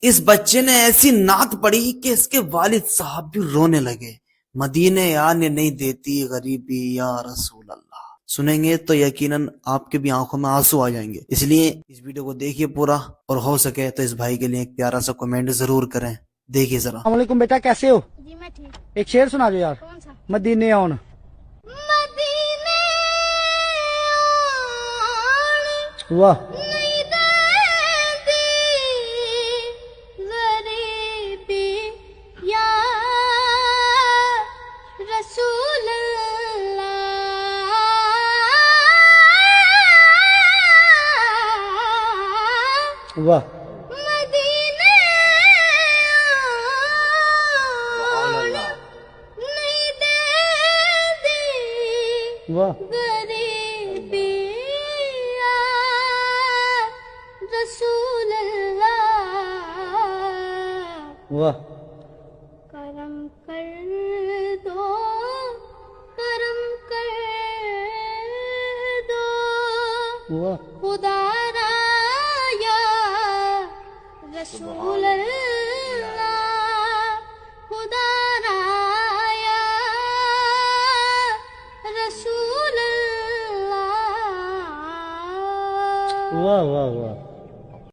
اس بچے نے ایسی نعت پڑھی کہ اس کے والد صاحب بھی رونے لگے. مدینے آنے نہیں دیتی غریبی یا رسول اللہ. سنیں گے تو یقیناً آپ کے بھی آنکھوں میں آنسو آ جائیں گے. اس لیے اس ویڈیو کو دیکھیے پورا، اور ہو سکے تو اس بھائی کے لیے ایک پیارا سا کمنٹ ضرور کریں. دیکھیے ذرا. السلام علیکم بیٹا، کیسے ہو؟ جی میں ٹھیک. ایک شعر سنا دو یار. کون سا؟ مدینے آن. مدینے آن واہ نہیں دیتی غریبی یا رسول اللہ. واہ مدینے آن نہیں دیتی واہ غریبی یا رسول اللہ. واہ کرم کر دو، کرم کر دو واہ خدا را یا رسول اللہ. خدا را یا رسول اللہ. واہ واہ واہ